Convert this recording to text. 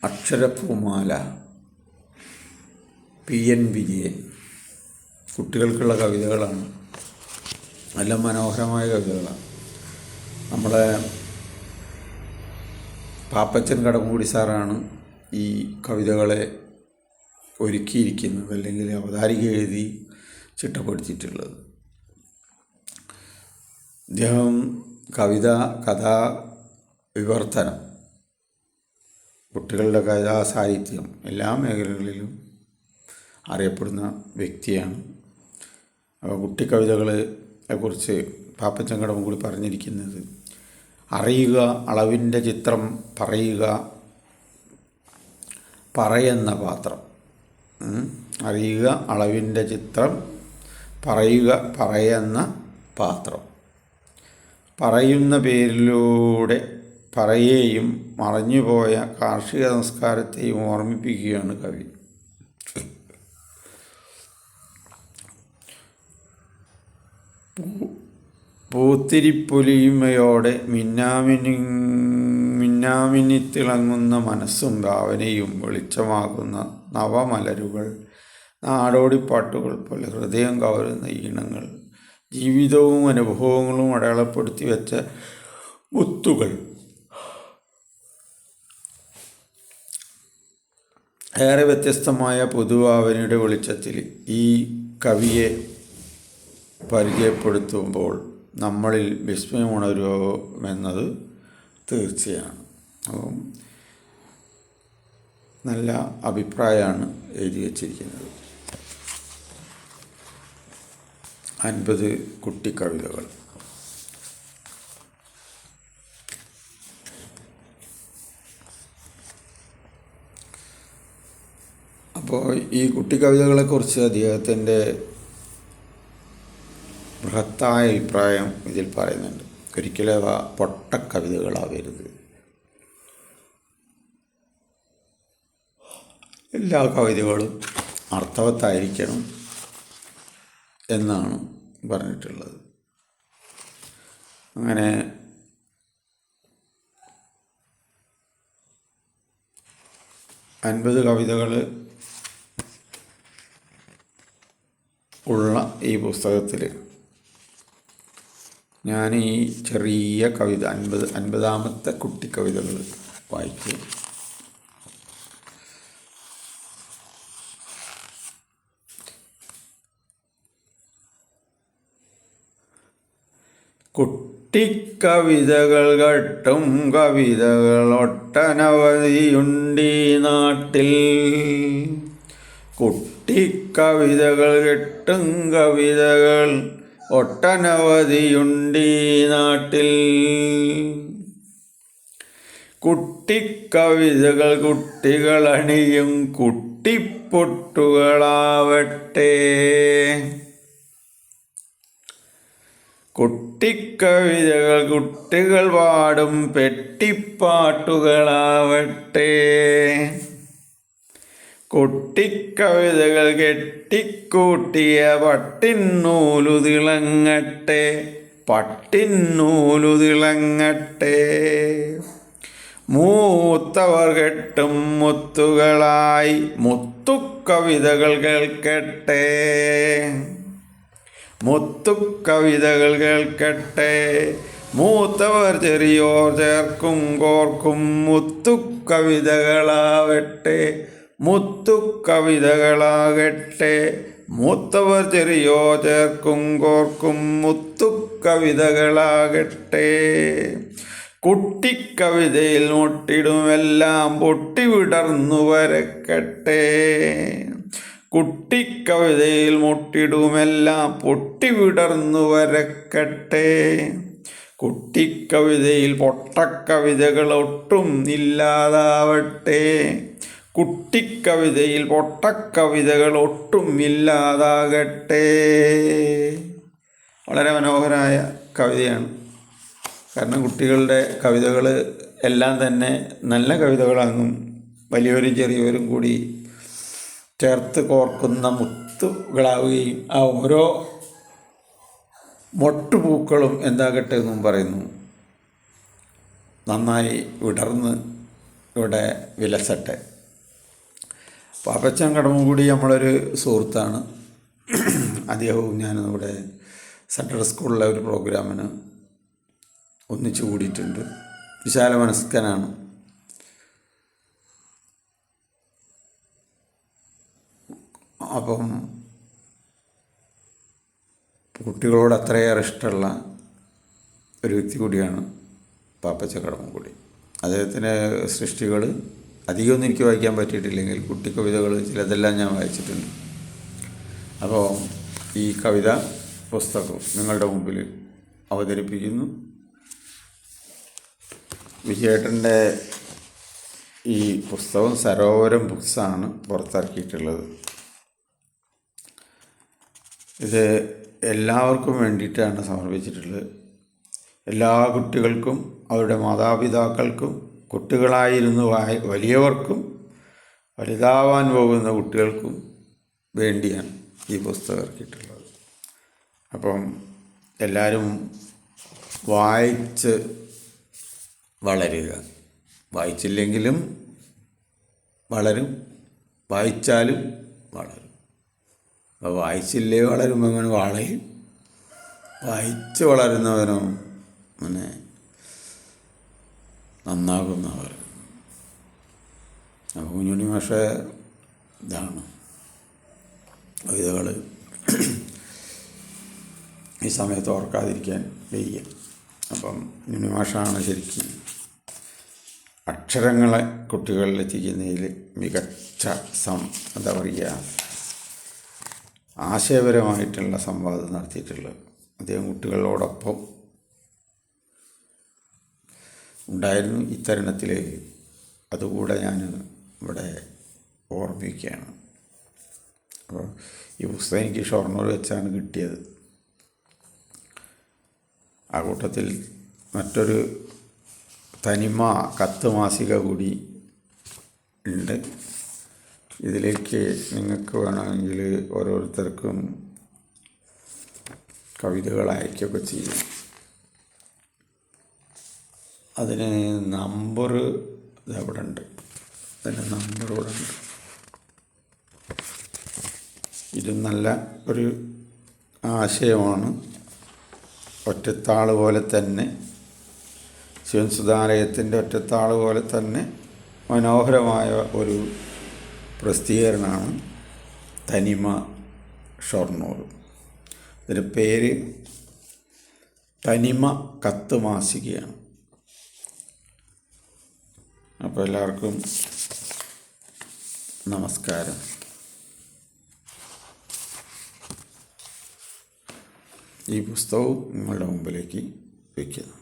അക്ഷരപ്പൂമാല, PN Vijayan. കുട്ടികൾക്കുള്ള കവിതകളാണ്, നല്ല മനോഹരമായ കവിതകളാണ്. നമ്മളെ പാപ്പച്ചൻ കടമ്പൂടി സാറാണ് ഈ കവിതകളെ ഒരുക്കിയിരിക്കുന്നത്, അല്ലെങ്കിൽ അവതാരിക എഴുതി ചിട്ടപ്പെടുത്തിയിട്ടുള്ളത്. അദ്ദേഹം കഥാ വിവർത്തനം, കുട്ടികളുടെ കഥാ സാഹിത്യം എല്ലാ മേഖലകളിലും അറിയപ്പെടുന്ന വ്യക്തിയാണ്. അപ്പോൾ കുട്ടിക്കവിതകളെ കുറിച്ച് പാപ്പച്ചൻ കടമ്പൂടി പറഞ്ഞിരിക്കുന്നത്: അറിയുക അളവിൻ്റെ ചിത്രം, പറയുക പറയുന്ന പാത്രം. അറിയുക അളവിൻ്റെ ചിത്രം, പറയുക പറയുന്ന പാത്രം. പറയുന്ന പേരിലൂടെ പറയേയും മറഞ്ഞുപോയ കാർഷിക സംസ്കാരത്തെയും ഓർമ്മിപ്പിക്കുകയാണ് കവി. പൂത്തിരിപ്പൊലിമയോടെ മിന്നാമിന്നിത്തിളങ്ങുന്ന മനസ്സും ഭാവനയും വെളിച്ചമാകുന്ന നവമലരുകൾ, നാടോടിപ്പാട്ടുകൾ പോലെ ഹൃദയം കവരുന്ന ഈണങ്ങൾ, ജീവിതവും അനുഭവങ്ങളും അടയാളപ്പെടുത്തി വെച്ച മുത്തുകൾ. ഏറെ വ്യത്യസ്തമായ പൊതുഭാവനയുടെ വെളിച്ചത്തിൽ ഈ കവിയെ പരിചയപ്പെടുത്തുമ്പോൾ നമ്മളിൽ വിസ്മയമുണരുമെന്നത് തീർച്ചയാണ്. അപ്പം നല്ല അഭിപ്രായമാണ് എഴുതി വച്ചിരിക്കുന്നത്. 50 കുട്ടിക്കവിതകൾ. അപ്പോൾ ഈ കുട്ടിക്കവിതകളെക്കുറിച്ച് അദ്ദേഹത്തിൻ്റെ ബൃഹത്തായ അഭിപ്രായം ഇതിൽ പറയുന്നുണ്ട്. ഒരിക്കലും അവ പൊട്ടക്കവിതകളാവരുത്. എല്ലാ കവിതകളും അർത്ഥവത്തായിരിക്കണം എന്നാണ് പറഞ്ഞിട്ടുള്ളത്. അങ്ങനെ അൻപത് കവിതകൾ ഉള്ള ഈ പുസ്തകത്തിൽ ഞാൻ ഈ ചെറിയ കവിത 50ാമത്തെ കുട്ടിക്കവിതകൾ വായിക്കും. കുട്ടിക്കവിതകൾ കെട്ടും കവിതകൾ ഒട്ടനവധിയുണ്ടീ നാട്ടിൽ. കുട്ടിക്കവിതകൾ കെട്ടും കവിതകൾ ഒട്ടനവധിയുണ്ടീ നാട്ടിൽ. കുട്ടിക്കവിതകൾ കുട്ടികളണിയും കുട്ടിപ്പൊട്ടുകളാവട്ടെ. കുട്ടിക്കവിതകൾ കുട്ടികൾ പാടും പെട്ടിപ്പാട്ടുകളാവട്ടെ. കുട്ടിക്കവിതകൾ കെട്ടിക്കൂട്ടിയ പട്ടിന്നൂലു തിളങ്ങട്ടെ, പട്ടിന്നൂലു തിളങ്ങട്ടെ. മൂത്തവർ കെട്ടും മുത്തുകളായി മുത്തുക്കവിതകൾ കേൾക്കട്ടെ, മുത്തുക്കവിതകൾ കേൾക്കട്ടെ. മൂത്തവർ ചെറിയോർ ചേർക്കും കോർക്കും മുത്തുക്കവിതകളാവട്ടെ, മുത്തുക്കവിതകളാകട്ടെ. മൂത്തവർ ചെറിയോ ചേർക്കും കോർക്കും മുത്തുക്കവിതകളാകട്ടെ. കുട്ടിക്കവിതയിൽ മുട്ടിടുമെല്ലാം പൊട്ടിവിടർന്നു വരക്കട്ടെ. കുട്ടിക്കവിതയിൽ മുട്ടിടുമെല്ലാം പൊട്ടിവിടർന്നു വരക്കട്ടെ. കുട്ടിക്കവിതയിൽ പൊട്ടക്കവിതകൾ ഒട്ടും ഇല്ലാതാവട്ടെ. കുട്ടിക്കവിതയിൽ പൊട്ടക്കവിതകൾ ഒട്ടും ഇല്ലാതാകട്ടെ. വളരെ മനോഹരമായ കവിതയാണ്. കാരണം കുട്ടികളുടെ കവിതകൾ എല്ലാം തന്നെ നല്ല കവിതകളാകും. വലിയവരും ചെറിയവരും കൂടി ചേർത്ത് കോർക്കുന്ന മുത്തുകളാവുകയും ആ ഓരോ മൊട്ടുപൂക്കളും എന്താകട്ടെ എന്നും പറയുന്നു, നന്നായി വിടർന്ന് ഇവിടെ വിലസട്ടെ. പാപ്പച്ചൻ കടമ്പുകൂടി നമ്മളൊരു സുഹൃത്താണ്. അദ്ദേഹവും ഞാനും ഇവിടെ സാറ്റർഡേ സ്കൂളിലെ ഒരു പ്രോഗ്രാമിന് ഒന്നിച്ചു കൂടിയിട്ടുണ്ട്. വിശാല മനസ്കനാണ്. അപ്പം കുട്ടികളോട് അത്രയേറെ ഇഷ്ടമുള്ള ഒരു വ്യക്തി കൂടിയാണ് പാപ്പച്ചൻ കടമ്പുകൂടി. അദ്ദേഹത്തിൻ്റെ സൃഷ്ടികൾ അധികമൊന്നും എനിക്ക് വായിക്കാൻ പറ്റിയിട്ടില്ലെങ്കിൽ കുട്ടി കവിതകൾ ചിലതെല്ലാം ഞാൻ വായിച്ചിട്ടുണ്ട്. അപ്പോൾ ഈ കവിത പുസ്തകം നിങ്ങളുടെ മുമ്പിൽ അവതരിപ്പിക്കുന്നു. വിജയേട്ടൻ്റെ ഈ പുസ്തകം സരോവരം ബുക്സാണ് പുറത്തിറക്കിയിട്ടുള്ളത്. ഇത് എല്ലാവർക്കും വേണ്ടിയിട്ടാണ് സമർപ്പിച്ചിട്ടുള്ളത്. എല്ലാ കുട്ടികൾക്കും അവരുടെ മാതാപിതാക്കൾക്കും കുട്ടികളായിരുന്നു വലിയവർക്കും വലുതാവാൻ പോകുന്ന കുട്ടികൾക്കും വേണ്ടിയാണ് ഈ പുസ്തകം ഇറക്കിയിട്ടുള്ളത്. അപ്പം എല്ലാവരും വായിച്ച് വളരുക. വായിച്ചില്ലെങ്കിലും വളരും, വായിച്ചാലും വളരും. അപ്പോൾ വായിച്ചില്ലേ വളരുമ്പോൾ അങ്ങനെ വളയും, വായിച്ച് വളരുന്നവനോ അങ്ങനെ നന്നാകുന്നവർ. അപ്പോൾ കുഞ്ഞുണ്ണി മാഷെ ഇതാണ് കവിതകൾ ഈ സമയത്ത് ഓർക്കാതിരിക്കാൻ വയ്യ. അപ്പം കുഞ്ഞുണ്ണി മാഷാണ് ശരിക്കും അക്ഷരങ്ങളെ കുട്ടികളിൽ എത്തിക്കുന്നതിൽ മികച്ച എന്താ പറയുക ആശയപരമായിട്ടുള്ള സംവാദം നടത്തിയിട്ടുള്ളത്. അദ്ദേഹം കുട്ടികളോടൊപ്പം ഉണ്ടായിരുന്നു. ഇത്തരുണത്തിൽ അതുകൂടെ ഞാൻ ഇവിടെ ഓർമ്മിക്കുകയാണ്. അപ്പോൾ ഈ പുസ്തകം എനിക്ക് ഷൊർണൂർ വെച്ചാണ് കിട്ടിയത്. ആ കൂട്ടത്തിൽ മറ്റൊരു തനിമ കത്ത് മാസിക കൂടി ഉണ്ട്. ഇതിലേക്ക് നിങ്ങൾക്ക് വേണമെങ്കിൽ ഓരോരുത്തർക്കും കവിതകൾ അയക്കുകയൊക്കെ ചെയ്യും. അതിന് നമ്പർ ഇതവിടെ ഉണ്ട്. അതിൻ്റെ നമ്പർ ഇവിടെ ഉണ്ട്. ഇത് നല്ല ഒരു ആശയമാണ്. ഒറ്റത്താൾ പോലെ തന്നെ ശിവൻ സുധാലയത്തിൻ്റെ ഒറ്റത്താൾ പോലെ തന്നെ മനോഹരമായ ഒരു പ്രസിദ്ധീകരണമാണ് തനിമ ഷൊർണൂർ. ഇതിൻ്റെ പേര് തനിമ കത്ത് മാസികയാണ്. അപ്പോൾ എല്ലാവർക്കും നമസ്കാരം. ഈ പുസ്തകവും നിങ്ങളുടെ മുമ്പിലേക്ക് വയ്ക്കുന്നു.